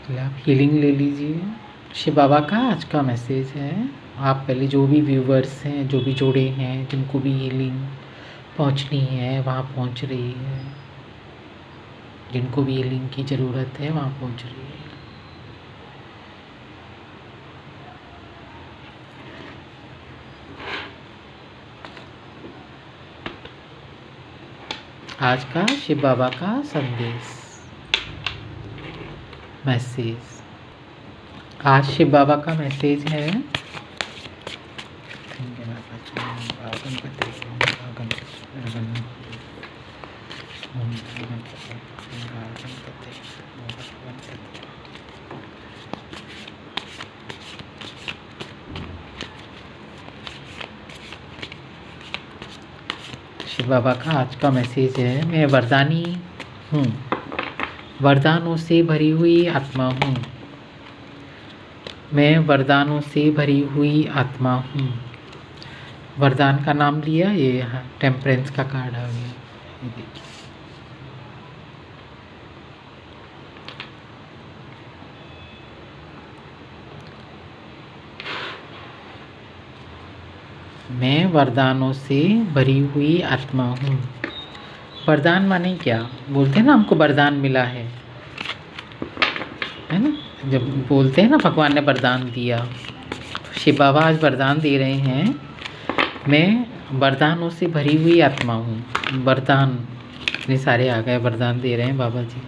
पहले आप हीलिंग ले लीजिए। शिव बाबा का आज का मैसेज है, आप पहले जो भी व्यूवर्स हैं, जो भी जोड़े हैं, जिनको भी हीलिंग पहुंचनी है वहाँ पहुंच रही है, जिनको भी हीलिंग की ज़रूरत है वहाँ पहुंच रही है। आज का शिव बाबा का संदेश मैसेज, आज शिव बाबा का मैसेज है। शिव बाबा का आज का मैसेज है, मैं वरदानी हूँ, वरदानों से भरी हुई आत्मा हूँ। मैं वरदानों से भरी हुई आत्मा हूँ। वरदान का नाम लिया, ये टेम्परेंस का कार्ड आ गया, ये देखिए। मैं वरदानों से भरी हुई आत्मा हूँ। वरदान माने क्या? बोलते हैं ना हमको वरदान मिला है ना, जब बोलते हैं ना भगवान ने वरदान दिया, शिव बाबा आज वरदान दे रहे हैं, मैं वरदानों से भरी हुई आत्मा हूँ। वरदान इतने सारे आ गए, वरदान दे रहे हैं बाबा जी।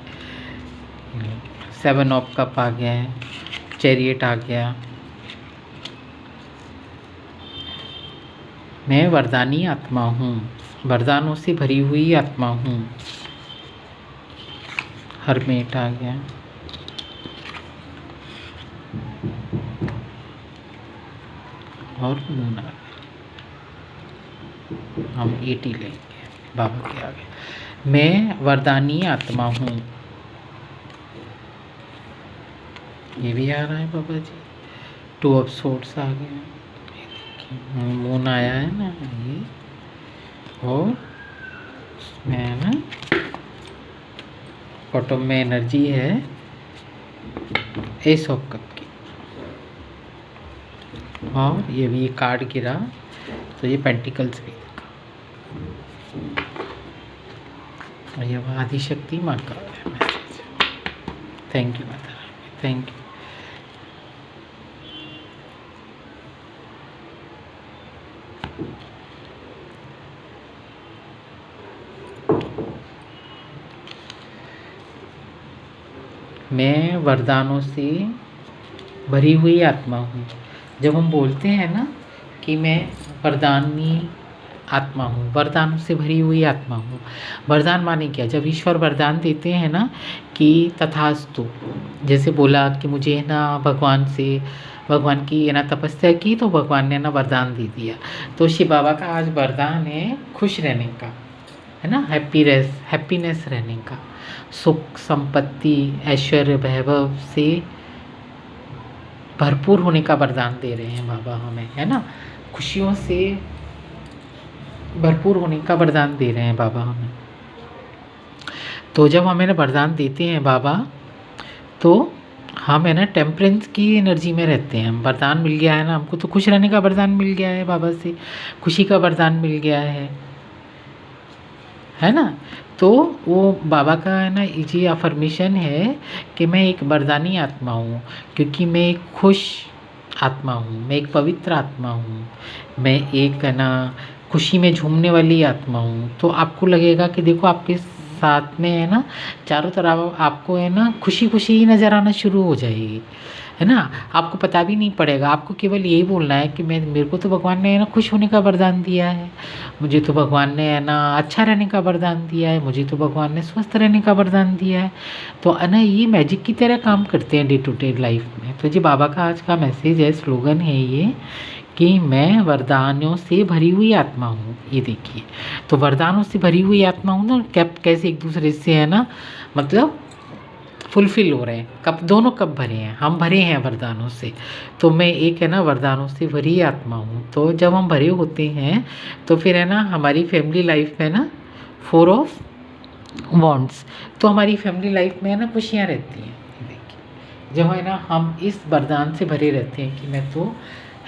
7 ऑफ कप आ गया है, चैरियट आ गया। मैं वरदानी आत्मा हूँ, वरदानों से भरी हुई आत्मा हूँ। हरमेट आ गया, और मून आ गया। हम 80 लेंगे बाबा के आगे। मैं वरदानी आत्मा हूँ, ये भी आ रहा है बाबा जी। 2 ऑफ सोर्ड्स आ गया, मून आया है ना ये, और इसमें है ना बॉटम में एनर्जी है एस ऑफ कप की, और ये भी कार्ड गिरा तो ये पेंटिकल्स भी देखा, और ये आदिशक्ति माँ का message. Thank you Mata Rani, thank you. मैं वरदानों से भरी हुई आत्मा हूँ। जब हम बोलते हैं ना कि मैं वरदानी आत्मा हूँ, वरदानों से भरी हुई आत्मा हूँ, वरदान माने क्या? जब ईश्वर वरदान देते हैं ना कि तथास्तु, जैसे बोला कि मुझे है ना भगवान की है ना तपस्या की तो भगवान ने ना वरदान दे दिया। तो शिव बाबा का आज वरदान है खुश रहने का, है ना, हैप्पीनेस रहने का, सुख संपत्ति ऐश्वर्य वैभव से भरपूर होने का वरदान दे रहे हैं बाबा हमें, है ना, खुशियों से भरपूर होने का वरदान दे रहे हैं बाबा हमें। तो जब हमें ना वरदान देते हैं बाबा, तो हम है ना टेम्परेंस की एनर्जी में रहते हैं। वरदान मिल गया है ना हमको, तो खुश रहने का वरदान मिल गया है बाबा से, खुशी का वरदान मिल गया है ना। तो वो बाबा का है ना ये अफर्मेशन है कि मैं एक वरदानी आत्मा हूँ, क्योंकि मैं एक खुश आत्मा हूँ, मैं एक पवित्र आत्मा हूँ, मैं एक है ना खुशी में झूमने वाली आत्मा हूँ। तो आपको लगेगा कि देखो आपके साथ में है ना चारों तरफ आपको है ना खुशी खुशी ही नज़र आना शुरू हो जाएगी, है ना। आपको पता भी नहीं पड़ेगा, आपको केवल यही बोलना है कि मेरे को तो भगवान ने है ना खुश होने का वरदान दिया है, मुझे तो भगवान ने है ना अच्छा रहने का वरदान दिया है, मुझे तो भगवान ने स्वस्थ रहने का वरदान दिया है। तो है ना ये मैजिक की तरह काम करते हैं डे टू डे लाइफ में। तो जी बाबा का आज का मैसेज है, स्लोगन है ये कि मैं वरदानों से भरी हुई आत्मा हूँ। ये देखिए, तो वरदानों से भरी हुई आत्मा हूँ ना, कैसे एक दूसरे से है ना मतलब फुलफिल हो रहे हैं, कप दोनों कप भरे हैं, हम भरे हैं वरदानों से। तो मैं एक है ना वरदानों से भरी आत्मा हूँ। तो जब हम भरे होते हैं तो फिर है ना हमारी फैमिली लाइफ में ना 4 ऑफ वॉन्ड्स, तो हमारी फैमिली लाइफ में है ना खुशियाँ रहती हैं। जब है ना हम इस वरदान से भरे रहते हैं कि मैं तो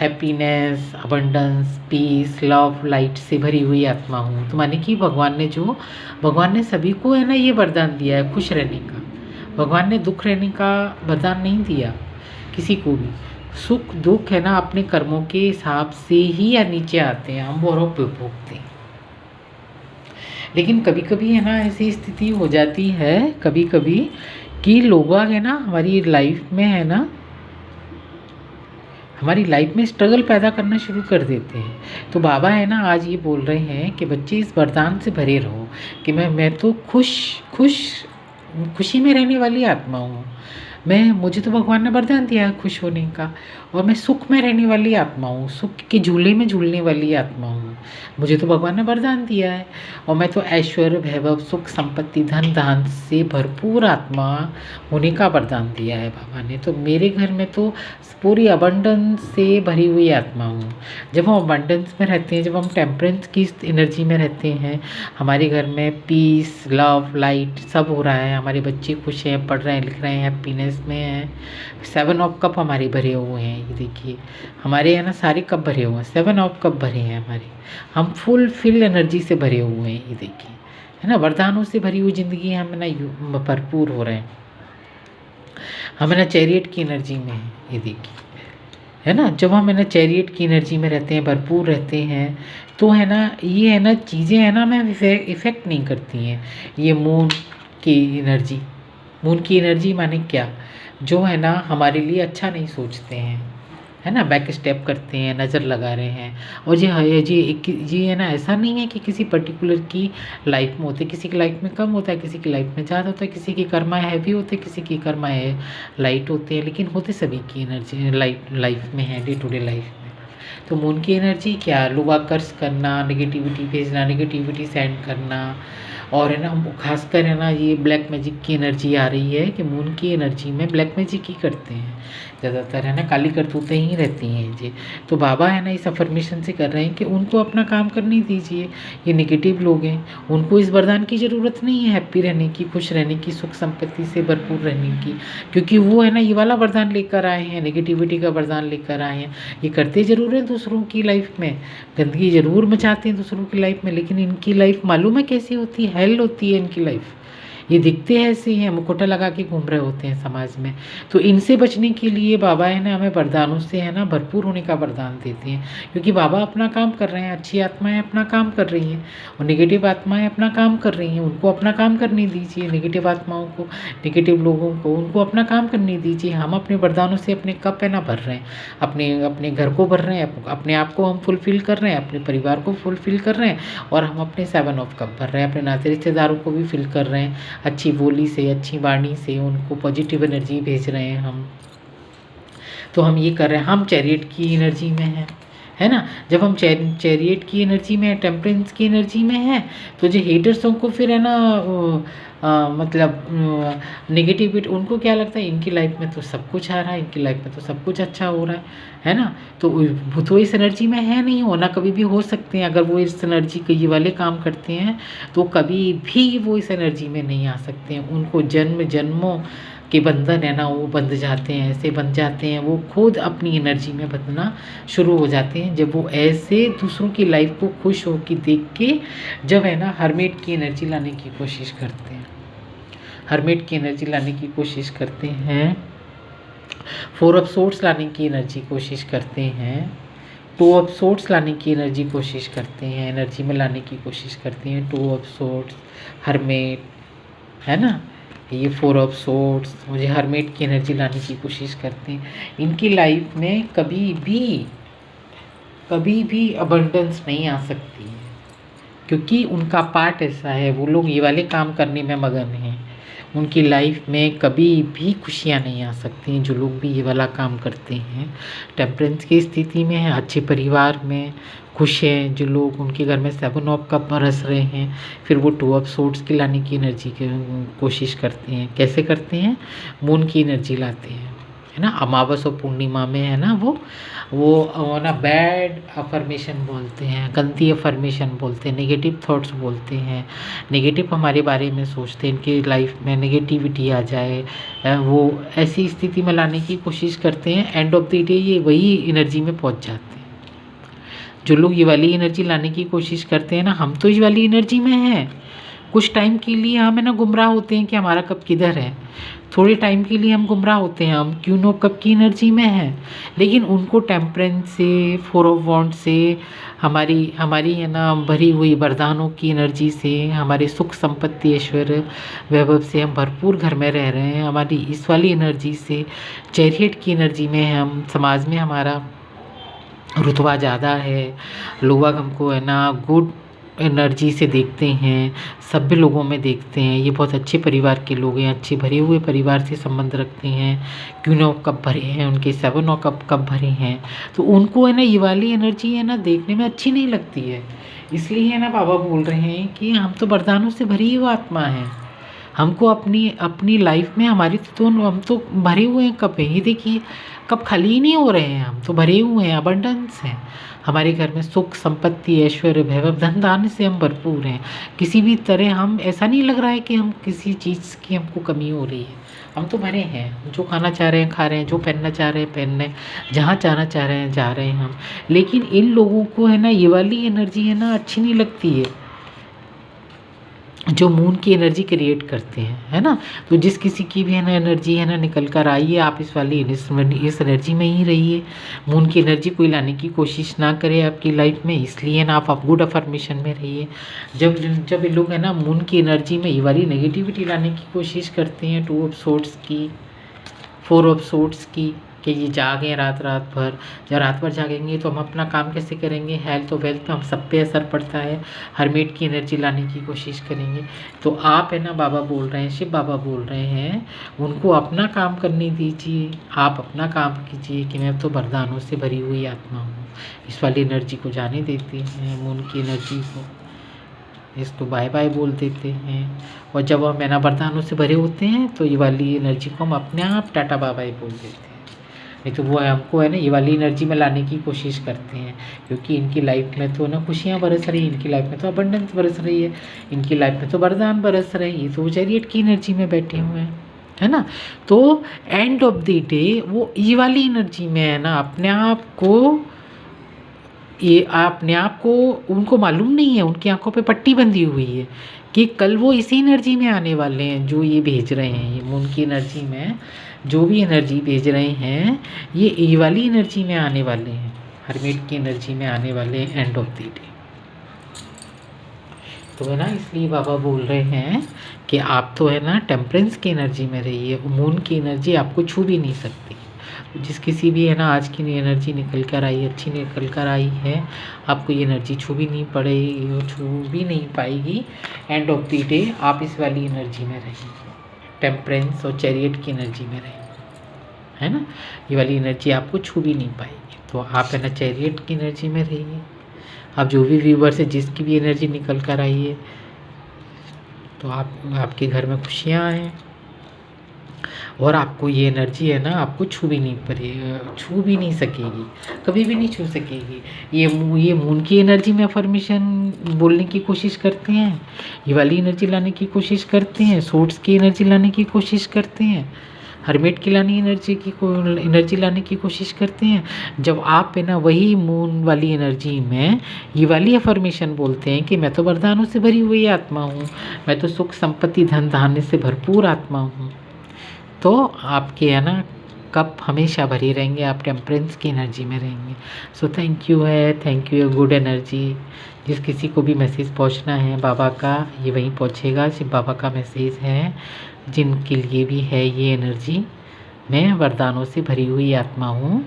happiness, abundance, peace, love, light से भरी हुई आत्मा हूँ। तो माने कि भगवान ने सभी को है ना ये वरदान दिया है खुश रहने का। भगवान ने दुख रहने का वरदान नहीं दिया किसी को भी। सुख दुख है ना अपने कर्मों के हिसाब से ही या नीचे आते हैं, हम और भोगते हैं। लेकिन कभी कभी है ना ऐसी स्थिति हो जाती है कभी कभी कि लोग है ना हमारी लाइफ में है ना हमारी लाइफ में स्ट्रगल पैदा करना शुरू कर देते हैं। तो बाबा है ना आज ये बोल रहे हैं कि बच्चे इस वरदान से भरे रहो कि मैं तो खुशी में रहने वाली आत्मा हूँ। मुझे तो भगवान ने वरदान दिया है खुश होने का, और मैं सुख में रहने वाली आत्मा हूँ, सुख के झूले में झूलने वाली आत्मा हूँ। मुझे तो भगवान ने वरदान दिया है, और मैं तो ऐश्वर्य, वैभव, सुख, संपत्ति, धन धान से भरपूर आत्मा होने का वरदान दिया है बाबा ने। तो मेरे घर में तो पूरी अबंडेंस से भरी हुई आत्मा हूँ। जब हम अबंडेंस में रहते हैं, जब हम टेम्परेंस की एनर्जी में रहते हैं, हमारे घर में पीस, लव, लाइट सब हो रहा है, हमारे बच्चे खुश हैं, पढ़ रहे हैं, लिख रहे हैं, हैप्पीनेस में हैं। 7 ऑफ कप हमारे भरे हुए हैं, ये देखिए हमारे है ना सारे कप भरे हुए हैं, 7 ऑफ कप भरे हैं हमारे। हम फुल फिल एनर्जी से भरे हुए हैं, ये देखिए है ना, वरदानों से भरी हुई ज़िंदगी हम ना भरपूर हो रहे हैं। हम है ना चैरियट की एनर्जी में है, ये देखिए है ना। जब हम है ना चैरियट की एनर्जी में रहते हैं, भरपूर रहते हैं, तो है ना ये है ना चीज़ें है ना हमें इफ़ेक्ट नहीं करती हैं। ये मून की एनर्जी माने क्या, जो है ना हमारे लिए अच्छा नहीं सोचते हैं, है ना, बैक स्टेप करते हैं, नज़र लगा रहे हैं। और ये है ना ऐसा नहीं है कि किसी पर्टिकुलर की लाइफ में होते, किसी की लाइफ में कम होता है, किसी की लाइफ में ज़्यादा होता है, किसी की कर्मा हैवी होते हैं, किसी की कर्मा है लाइट होते हैं, लेकिन होते सभी की एनर्जी लाइफ में है, डे टू डे लाइफ में। तो मून की एनर्जी क्या, लोग कर्स करना, नेगेटिविटी भेजना, नेगेटिविटी सेंड करना, और है ना खासकर है ना ये ब्लैक मैजिक की एनर्जी आ रही है कि मून की एनर्जी में ब्लैक मैजिक ही करते हैं ज़्यादातर, है ना काली करतूतें ही रहती हैं जी। तो बाबा है ना इस अफर्मेशन से कर रहे हैं कि उनको अपना काम करने दीजिए। ये नेगेटिव लोग हैं, उनको इस वरदान की ज़रूरत नहीं है हैप्पी रहने की, खुश रहने की, सुख संपत्ति से भरपूर रहने की, क्योंकि वो है ना ये वाला वरदान लेकर आए हैं, नेगेटिविटी का वरदान लेकर आए हैं। ये करते ज़रूर हैं दूसरों की लाइफ में, गंदगी ज़रूर मचाते हैं दूसरों की लाइफ में, लेकिन इनकी लाइफ मालूम है कैसी होती है, हेल होती है इनकी लाइफ। ये दिखते हैं ऐसे हैं, मुखौटा लगा के घूम रहे होते हैं समाज में। तो इनसे बचने के लिए बाबा है ना हमें वरदानों से है ना भरपूर होने का वरदान देते हैं, क्योंकि बाबा अपना काम कर रहे हैं, अच्छी आत्माएं अपना काम कर रही हैं, और नेगेटिव आत्माएं अपना काम कर रही हैं, उनको अपना काम करने दीजिए। नेगेटिव आत्माओं को, नेगेटिव लोगों को, उनको अपना काम करने दीजिए। हम अपने वरदानों से अपने कप है ना भर रहे हैं, अपने घर को भर रहे हैं, अपने आप को हम फुलफिल कर रहे हैं, अपने परिवार को फुलफिल कर रहे हैं, और हम अपने 7 ऑफ कप भर रहे हैं, अपने नाते रिश्तेदारों को भी फिल कर रहे हैं, अच्छी बोली से, अच्छी वाणी से उनको पॉजिटिव एनर्जी भेज रहे हैं हम। तो हम ये कर रहे हैं, हम चैरियट की एनर्जी में हैं, है ना। जब हम चैरियट की एनर्जी में, टेम्परेंस की एनर्जी में हैं, तो जो हेटर्सों को फिर है ना मतलब नेगेटिविटी, उनको क्या लगता है इनकी लाइफ में तो सब कुछ आ रहा है, इनकी लाइफ में तो सब कुछ अच्छा हो रहा है ना। तो इस एनर्जी में है नहीं, होना कभी भी हो सकते हैं। अगर वो इस एनर्जी के ये वाले काम करते हैं तो कभी भी वो इस एनर्जी में नहीं आ सकते हैं। उनको जन्मों के बंधन है ना वो बंध जाते हैं, ऐसे बंध जाते हैं, वो खुद अपनी एनर्जी में बंधना शुरू हो जाते हैं जब वो ऐसे दूसरों की लाइफ को खुश हो के देख के, जब है ना हर्मिट की एनर्जी लाने की कोशिश करते हैं, हर्मिट की एनर्जी लाने की कोशिश करते हैं, 4 ऑफ सोर्ड्स लाने की एनर्जी कोशिश करते हैं, 2 ऑफ सोर्ड्स लाने की एनर्जी कोशिश करते हैं, एनर्जी में लाने की कोशिश करते हैं। 2 ऑफ सोर्ड्स, हर्मिट, है ना, ये 4 ऑफ सोर्ड्स मुझे हर्मिट की एनर्जी लाने की कोशिश करते हैं। इनकी लाइफ में कभी भी अबंडेंस नहीं आ सकती है, क्योंकि उनका पार्ट ऐसा है, वो लोग ये वाले काम करने में मगन हैं। उनकी लाइफ में कभी भी खुशियाँ नहीं आ सकती हैं जो लोग भी ये वाला काम करते हैं। टेम्परेंस की स्थिति में है, अच्छे परिवार में खुश हैं जो लोग, उनके घर में 7 ऑफ कप बरस रहे हैं, फिर वो 2 ऑफ सोर्ड्स की लाने की एनर्जी की कोशिश करते हैं। कैसे करते हैं, मून की एनर्जी लाते हैं, है ना, अमावस और पूर्णिमा में है ना वो ना बैड अफर्मेशन बोलते हैं, गंदी अफर्मेशन बोलते हैं, नेगेटिव थॉट्स बोलते हैं, नेगेटिव हमारे बारे में सोचते हैं, इनकी लाइफ में नेगेटिविटी आ जाए, वो ऐसी स्थिति में लाने की कोशिश करते हैं। एंड ऑफ द डे ये वही एनर्जी में पहुंच जाते हैं। जो लोग ये वाली एनर्जी लाने की कोशिश करते हैं ना, हम तो ये वाली एनर्जी में हैं। कुछ टाइम के लिए हम है ना गुमराह होते हैं कि हमारा कब किधर है, थोड़े टाइम के लिए हम गुमराह होते हैं, हम क्यों नो कब की एनर्जी में हैं। लेकिन उनको टेम्परेंस से, फोर ऑफ वॉन्ड से, हमारी हमारी है ना भरी हुई वरदानों की एनर्जी से, हमारे सुख संपत्ति ऐश्वर्य वैभव से हम भरपूर घर में रह रहे हैं। हमारी इस वाली एनर्जी से, चैरियट की एनर्जी में हम, समाज में हमारा रुतबा ज़्यादा है, लोग हमको है ना गुड एनर्जी से देखते हैं, सभ्य लोगों में देखते हैं, ये बहुत अच्छे परिवार के लोग हैं, अच्छे भरे हुए परिवार से संबंध रखते हैं, क्यों ना कब भरे हैं, उनके 7 और कब भरे हैं, तो उनको है ना ये वाली एनर्जी है ना देखने में अच्छी नहीं लगती है। इसलिए है ना बाबा बोल रहे हैं कि हम तो वरदानों से भरी हुई आत्मा है, हमको अपनी अपनी लाइफ में हमारी तो हम तो भरे हुए हैं। कब है ये देखिए, कब खाली ही नहीं हो रहे हैं, हम तो भरे हुए हैं, अबंडेंस है हमारे घर में, सुख संपत्ति ऐश्वर्य वैभव धन धान्य से हम भरपूर हैं। किसी भी तरह हम, ऐसा नहीं लग रहा है कि हम किसी चीज़ की हमको कमी हो रही है, हम तो भरे हैं, जो खाना चाह रहे हैं खा रहे हैं, जो पहनना चाह रहे हैं पहन रहे हैं, जहाँ जाना चाह रहे हैं जा रहे हैं हम। लेकिन इन लोगों को है ना ये वाली एनर्जी है ना अच्छी नहीं लगती है, जो मून की एनर्जी क्रिएट करते हैं, है ना। तो जिस किसी की भी है ना एनर्जी है ना निकल कर आइए, आप इस वाली इस एनर्जी में ही रहिए, मून की एनर्जी कोई लाने की कोशिश ना करे आपकी लाइफ में। इसलिए ना आप गुड अफर्मेशन में रहिए। जब जब ये लोग है ना मून की एनर्जी में ये वाली नेगेटिविटी लाने की कोशिश करते हैं, 2 ऑफ सोर्ड्स की, 4 ऑफ सोर्ड्स की, कि ये जागें रात भर, जब रात भर जागेंगे तो हम अपना काम कैसे करेंगे, हेल्थ और वेल्थ पे हम सब पे असर पड़ता है, हरमेट की एनर्जी लाने की कोशिश करेंगे। तो आप है ना बाबा बोल रहे हैं, शिव बाबा बोल रहे हैं, उनको अपना काम करने दीजिए, आप अपना काम कीजिए कि मैं तो वरदानों से भरी हुई आत्मा हूँ। इस वाली एनर्जी को जाने देते हैं, मून की एनर्जी को, इसको बाय बाय बोल देते हैं। और जब हम है ना वरदानों से भरे होते हैं तो ये वाली एनर्जी को हम अपने आप टाटा बाय बाय बोल देते हैं। नहीं तो वो हमको है ना ये वाली एनर्जी में लाने की कोशिश करते हैं, क्योंकि इनकी लाइफ में तो ना खुशियाँ बरस रही है, इनकी लाइफ में तो अबंडेंस बरस रही है, इनकी लाइफ में तो वरदान बरस रहे हैं, तो वो चैरियट की एनर्जी में बैठे हुए हैं, है ना। तो एंड ऑफ द डे वो ये वाली एनर्जी में है ना अपने आप को उनको मालूम नहीं है, उनकी आंखों पे पट्टी बंधी हुई है कि कल वो इसी एनर्जी में आने वाले हैं जो ये भेज रहे हैं, ये मून की एनर्जी में जो भी एनर्जी भेज रहे हैं ये वाली एनर्जी में आने वाले हैं, हरमेट की एनर्जी में आने वाले हैं एंड ऑफ द डे। तो है ना इसलिए बाबा बोल रहे हैं कि आप तो है ना टेम्परेंस की एनर्जी में रहिए, मून की एनर्जी आपको छू भी नहीं सकती। जिस किसी भी है ना आज की एनर्जी निकल कर आई, अच्छी निकल कर आई है, आपको ये एनर्जी छू भी नहीं पड़ेगी, छू भी नहीं पाएगी। एंड ऑफ द डे आप इस वाली एनर्जी में रहिए, टेम्परेंस और चैरियट की एनर्जी में रहिए, है ना। ये वाली एनर्जी आपको छू भी नहीं पाएगी। तो आप है ना चैरियट की एनर्जी में रहिए। आप जो भी व्यूवर्स है जिसकी भी एनर्जी निकल कर आई है, तो आपके घर में खुशियाँ हैं और आपको ये एनर्जी है ना आपको छू भी नहीं सकेगी, कभी भी नहीं छू सकेगी। ये मून की एनर्जी में अफर्मेशन बोलने की कोशिश करते हैं, ये वाली एनर्जी लाने की कोशिश करते हैं, सोर्स की एनर्जी लाने की कोशिश करते हैं, हरमेट की एनर्जी लाने की कोशिश करते हैं। जब आप है ना वही मून वाली एनर्जी में ये वाली अफर्मेशन बोलते हैं कि मैं तो वरदानों से भरी हुई आत्मा हूँ, मैं तो सुख संपत्ति धन धान्य से भरपूर आत्मा हूँ, तो आपके है ना कप हमेशा भरे रहेंगे, आप टेम्परेंस की एनर्जी में रहेंगे। सो थैंक यू गुड एनर्जी। जिस किसी को भी मैसेज पहुंचना है बाबा का, ये वहीं पहुंचेगा, शिव बाबा का मैसेज है। जिनके लिए भी है ये एनर्जी, मैं वरदानों से भरी हुई आत्मा हूँ,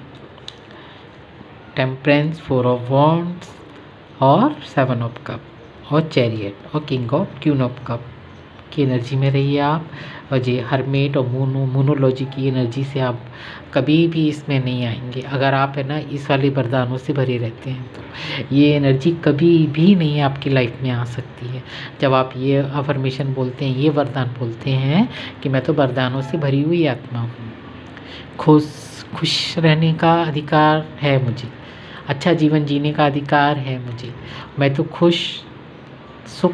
टेम्परेंस, 4 ऑफ वॉन्ड्स और 7 ऑफ कप और चैरियट और king of queen of cup की एनर्जी में रहिए आप। और ये हरमेट और मोनोलॉजी की एनर्जी से आप कभी भी इसमें नहीं आएंगे। अगर आप है ना इस वाले वरदानों से भरे रहते हैं तो ये एनर्जी कभी भी नहीं आपकी लाइफ में आ सकती है। जब आप ये अफर्मेशन बोलते हैं, ये वरदान बोलते हैं कि मैं तो वरदानों से भरी हुई आत्मा हूँ, खुश खुश रहने का अधिकार है मुझे, अच्छा जीवन जीने का अधिकार है मुझे। मैं तो खुश, सुख,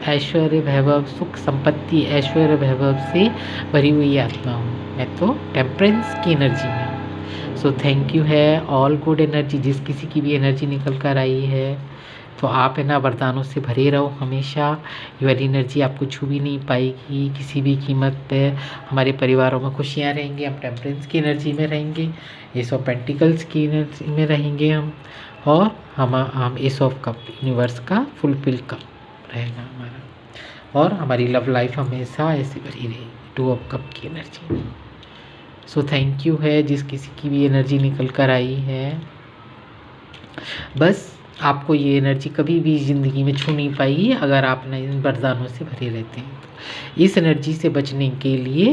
ऐश्वर्य वैभव, सुख संपत्ति ऐश्वर्य वैभव से भरी हुई आत्मा हूँ। मैं तो टेम्परेंस की एनर्जी में हूँ। सो थैंक यू है ऑल गुड एनर्जी। जिस किसी की भी एनर्जी निकल कर आई है तो आप है ना वरदानों से भरे रहो हमेशा। ये वाली एनर्जी आपको छू भी नहीं पाएगी किसी भी कीमत पे। हमारे परिवारों में खुशियाँ रहेंगी, हम टेम्परेंस की एनर्जी में रहेंगे, एस ऑफ पेंटिकल्स की एनर्जी में रहेंगे हम, और हम एस ऑफ कप यूनिवर्स का फुलफिल कप रहेगा हमारा, और हमारी लव लाइफ हमेशा ऐसी भरी रहेगी टू ऑफ कप की एनर्जी। सो थैंक यू है जिस किसी की भी एनर्जी निकल कर आई है। बस आपको ये एनर्जी कभी भी ज़िंदगी में छू नहीं पाएगी अगर आप इन वरदानों से भरे रहते हैं। तो इस एनर्जी से बचने के लिए,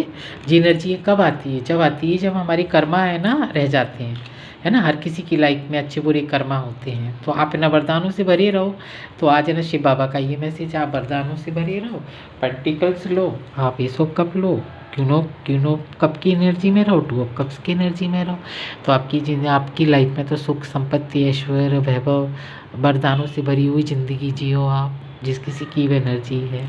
ये एनर्जी कब आती है? जब आती है जब हमारी कर्मा है ना रह जाते हैं, है ना। हर किसी की लाइफ में अच्छे बुरे कर्मा होते हैं। तो आप इन वरदानों से भरे रहो। तो आज है ना शिव बाबा का ये मैसेज, आप वरदानों से भरे रहो, पेंटिकल्स लो, आप एस ऑफ कप लो, क्यों कप की एनर्जी में रहो, टू ऑफ कप्स की एनर्जी में रहो। तो आपकी लाइफ में तो सुख संपत्ति ऐश्वर्य वैभव वरदानों से भरी हुई ज़िंदगी जियो आप, जिस किसी की भी एनर्जी है।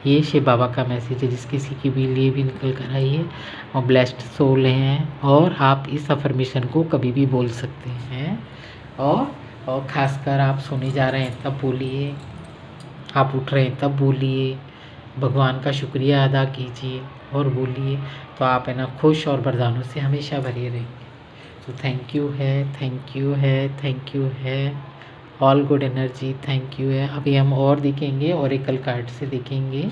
ये शिव बाबा का मैसेज है जिस किसी की भी लिए भी निकल कर आई है, और ब्लेस्ड सोल हैं। और आप इस अफर्मेशन को कभी भी बोल सकते हैं, और ख़ासकर आप सोने जा रहे हैं तब बोलिए, आप उठ रहे हैं तब बोलिए, भगवान का शुक्रिया अदा कीजिए और बोलिए। तो आप है ना खुश और वरदानों से हमेशा भरे रहेंगे। तो थैंक यू है, थैंक यू है, थैंक यू है all good energy, thank you है। अभी हम और देखेंगे, ओरेकल कार्ड से देखेंगे,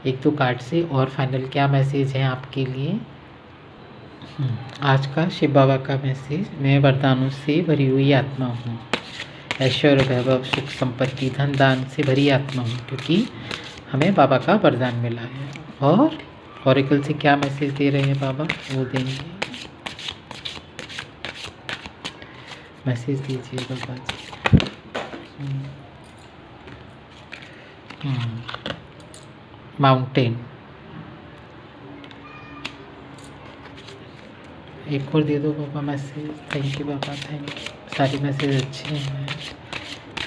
एक दो कार्ड से, और फाइनल क्या मैसेज है आपके लिए आज का शिव बाबा का मैसेज। मैं वरदानों से भरी हुई आत्मा हूँ, ऐश्वर्य वैभव सुख संपत्ति धन दान से भरी आत्मा हूँ, क्योंकि हमें बाबा का वरदान मिला है। और ओरेकल से क्या मैसेज दे रहे हैं बाबा, वो देंगे। मैसेज दीजिए बाबा जी। माउंटेन, एक और दे दो बाबा message. Thank you Baba, thank you, सारे मैसेज अच्छे हैं।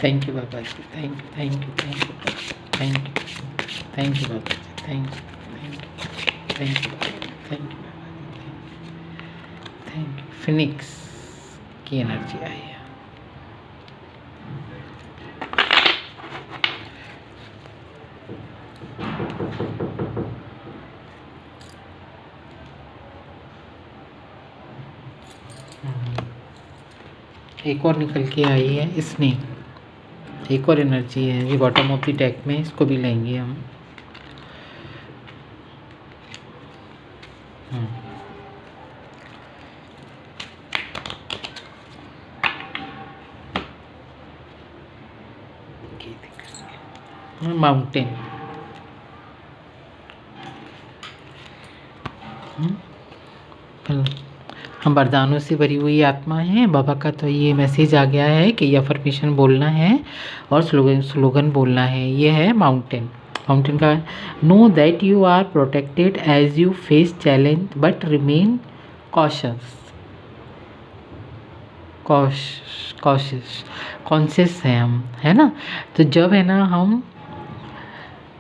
थैंक यू बाबा जी, thank you, thank you, thank you, thank you, thank you बाबा जी, thank you, thank you, thank you, thank you. Phoenix की एनर्जी आई है। एक और निकल के आई है स्नेक, एक और एनर्जी है ये बॉटम ऑफ द डेक में, इसको भी लेंगे हम। माउंटेन, हम वरदानों से भरी हुई आत्मा हैं। बाबा का तो ये मैसेज आ गया है कि ये अफर्मेशन बोलना है और स्लोगन बोलना है। ये है माउंटेन। माउंटेन का know that you are protected as you face challenge but remain cautious. Conscious हैं हम, है ना। तो जब है ना हम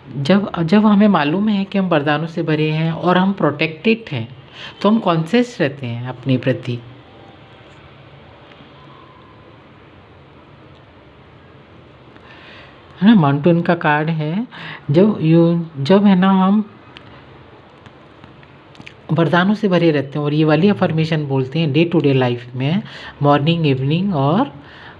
जब हमें मालूम है कि हम वरदानों से भरे हैं और हम प्रोटेक्टेड हैं, तो हम कॉन्शियस रहते हैं अपने प्रति। है ना, माउंटेन का कार्ड है। जब है ना हम वरदानों से भरे रहते हैं और ये वाली अफर्मेशन बोलते हैं डे टू डे लाइफ में, मॉर्निंग इवनिंग और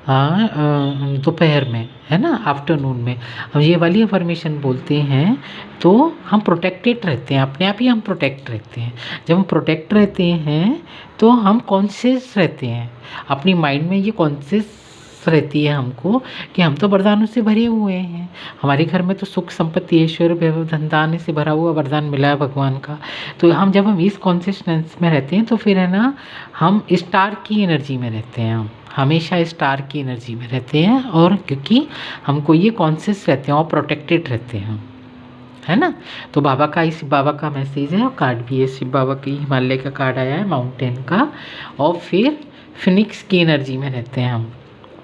दोपहर में, है ना, आफ्टरनून में हम ये वाली अफर्मेशन बोलते हैं, तो हम प्रोटेक्टेड रहते हैं, अपने आप ही हम प्रोटेक्ट रहते हैं। जब हम प्रोटेक्ट रहते हैं तो हम कॉन्शियस रहते हैं, अपनी माइंड में ये कॉन्शियस रहती है हमको कि हम तो वरदानों से भरे हुए हैं। हमारे घर में तो सुख संपत्ति ऐश्वर्य वैभव धन दान से भरा हुआ वरदान मिला है भगवान का। तो जब हम इस कॉन्शियसनेस में रहते हैं तो फिर है ना हम स्टार की एनर्जी में रहते हैं, हम हमेशा स्टार की एनर्जी में रहते हैं। और क्योंकि हमको ये कॉन्शियस रहते हैं और प्रोटेक्टेड रहते हैं, है ना। तो बाबा का मैसेज है और कार्ड भी है, शिव बाबा की हिमालय का कार्ड आया है, माउंटेन का। और फिर फिनिक्स की एनर्जी में रहते हैं हम।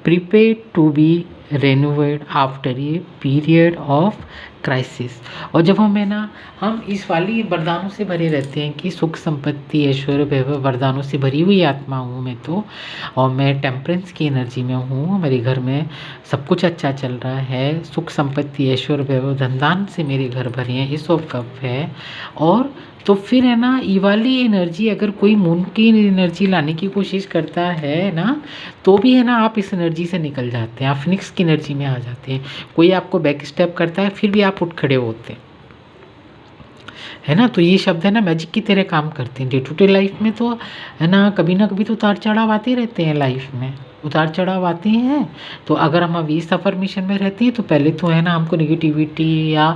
Prepare to be renovate after a period of crisis. और जब हम इस वाली वरदानों से भरे रहते हैं कि सुख संपत्ति ऐश्वर्य वैभव, वरदानों से भरी हुई आत्मा हूँ मैं तो, और मैं टेम्परेंस की एनर्जी में हूँ, मेरे घर में सब कुछ अच्छा चल रहा है, सुख संपत्ति ऐश्वर्य वैभव धन धान से मेरे घर भरे हैं, ये सब कप है। और तो फिर ये वाली एनर्जी अगर कोई मून की एनर्जी लाने की कोशिश करता है ना, तो भी आप इस एनर्जी से निकल जाते हैं, आप फिनिक्स की एनर्जी में आ जाते हैं। कोई आपको बैक स्टेप करता है फिर भी आप उठ खड़े होते हैं, है ना। तो ये शब्द मैजिक की तरह काम करते हैं डे टू डे लाइफ में। तो कभी ना कभी तो उतार चढ़ाव आते रहते हैं लाइफ में, उतार चढ़ाव आते हैं। तो अगर हम अभी इस अफर्मेशन में रहते हैं तो पहले तो हमको नेगेटिविटी या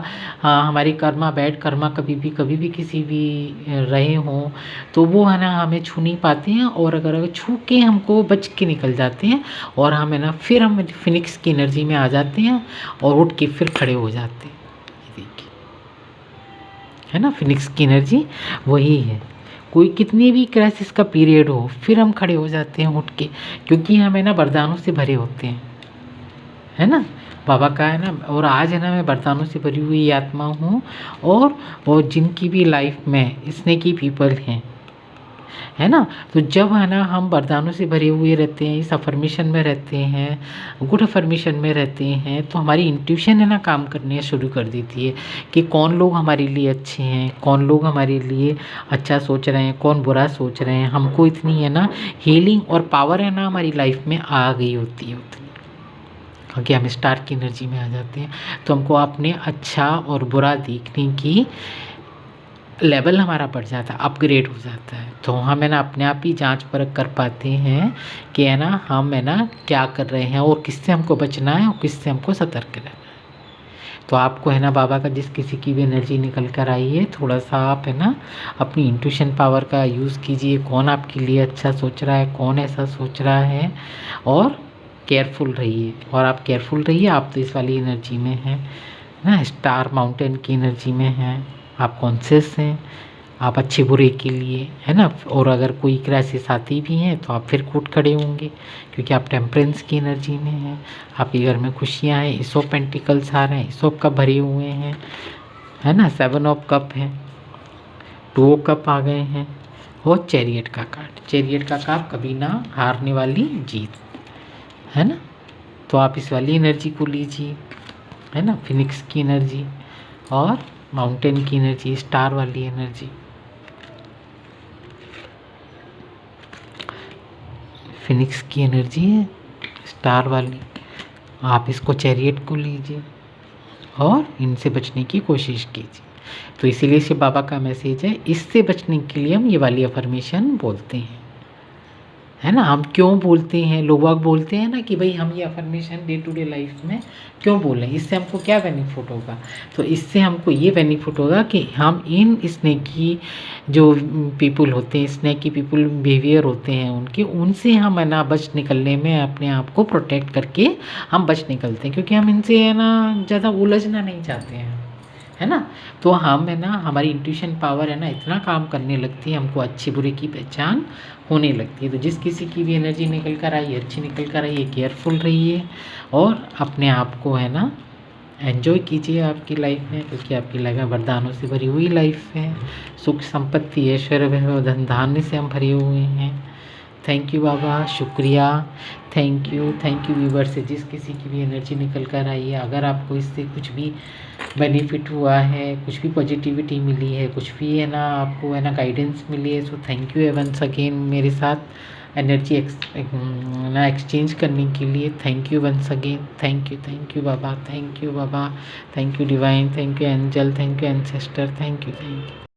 हमारी कर्मा बैड कर्मा कभी भी किसी भी रहे हों तो वो हमें छू नहीं पाते हैं। और अगर छू के हमको बच के निकल जाते हैं और हम फिर हम फिनिक्स की एनर्जी में आ जाते हैं और उठ के फिर खड़े हो जाते हैं। ये देखिए, है ना, फिनिक्स की एनर्जी वही है। कोई कितनी भी क्राइसिस का पीरियड हो फिर हम खड़े हो जाते हैं उठ के, क्योंकि हम वरदानों से भरे होते हैं, है ना। बाबा का और आज मैं वरदानों से भरी हुई आत्मा हूँ। और जिनकी भी लाइफ में स्नेकी पीपल हैं, है ना। तो जब हम वरदानों से भरे हुए रहते हैं, इस अफर्मेशन में रहते हैं, गुड अफर्मेशन में रहते हैं, तो हमारी इंट्यूशन काम करने शुरू कर देती है कि कौन लोग हमारे लिए अच्छे हैं, कौन लोग हमारे लिए अच्छा सोच रहे हैं, कौन बुरा सोच रहे हैं। हमको इतनी हीलिंग और पावर हमारी लाइफ में आ गई होती है उतनी, क्योंकि हम स्टार की एनर्जी में आ जाते हैं। तो हमको अपने अच्छा और बुरा देखने की लेवल हमारा बढ़ जाता है, अपग्रेड हो जाता है। तो हम अपने आप ही जांच परख कर पाते हैं कि हम क्या कर रहे हैं और किससे हमको बचना है और किससे हमको सतर्क रहना है। तो आपको बाबा का जिस किसी की भी एनर्जी निकल कर आई है, थोड़ा सा आप अपनी इंट्यूशन पावर का यूज़ कीजिए। कौन आपके लिए अच्छा सोच रहा है, कौन ऐसा सोच रहा है, और केयरफुल रहिए। और आप केयरफुल रहिए, आप तो इस वाली एनर्जी में हैं ना, स्टार माउंटेन की एनर्जी में हैं, आप कॉन्शियस हैं, आप अच्छे बुरे के लिए, है ना। और अगर कोई क्राइसिस आती भी हैं तो आप फिर कूद खड़े होंगे, क्योंकि आप टेम्परेंस की एनर्जी में हैं। आपके घर में खुशियाँ हैं, इस ऑफ पेंटिकल्स आ रहे हैं, इस ऑफ कप भरे हुए हैं, है ना, 7 ऑफ कप है, 2 कप आ गए हैं, और चैरियट का कार्ड। चैरियट का कार्ड कभी ना हारने वाली जीत, है ना। तो आप इस वाली एनर्जी को लीजिए, है ना, फिनिक्स की एनर्जी और माउंटेन की एनर्जी, स्टार वाली एनर्जी। फिनिक्स की एनर्जी है स्टार वाली, आप इसको चैरियट को लीजिए और इनसे बचने की कोशिश कीजिए। तो इसीलिए से बाबा का मैसेज है, इससे बचने के लिए हम ये वाली अफर्मेशन बोलते हैं, है ना। हम क्यों बोलते हैं, लोग बोलते हैं ना कि भाई हम ये affirmation day to day life में क्यों बोलें, इससे हमको क्या बेनिफिट होगा। तो इससे हमको ये बेनिफिट होगा कि हम इन स्नेकी जो पीपल होते हैं, स्नेकी पीपल बिहेवियर होते हैं उनके, उनसे हम बच निकलने में अपने आप को प्रोटेक्ट करके हम बच निकलते हैं, क्योंकि हम इनसे ज़्यादा उलझना नहीं चाहते हैं, है ना। तो हम हमारी इंट्यूशन पावर इतना काम करने लगती है, हमको अच्छे बुरे की पहचान होने लगती है। तो जिस किसी की भी एनर्जी निकल कर आई, अच्छी निकल कर आई है, केयरफुल रहिए और अपने आप को एंजॉय कीजिए आपकी लाइफ में, क्योंकि आपकी लाइफ में वरदानों से भरी हुई लाइफ है। सुख संपत्ति ऐश्वर्य वैभव धन धान्य से हम भरे हुए हैं। थैंक यू बाबा, शुक्रिया, थैंक यू व्यूवर से जिस किसी की भी एनर्जी निकल कर आई है। अगर आपको इससे कुछ भी बेनिफिट हुआ है, कुछ भी पॉजिटिविटी मिली है, कुछ भी आपको गाइडेंस मिली है, so thank you once again मेरे साथ एनर्जी एक्सचेंज करने के लिए। Thank you once again, thank you Baba, thank you Baba, thank you divine, thank you angel, thank you ancestor, thank you.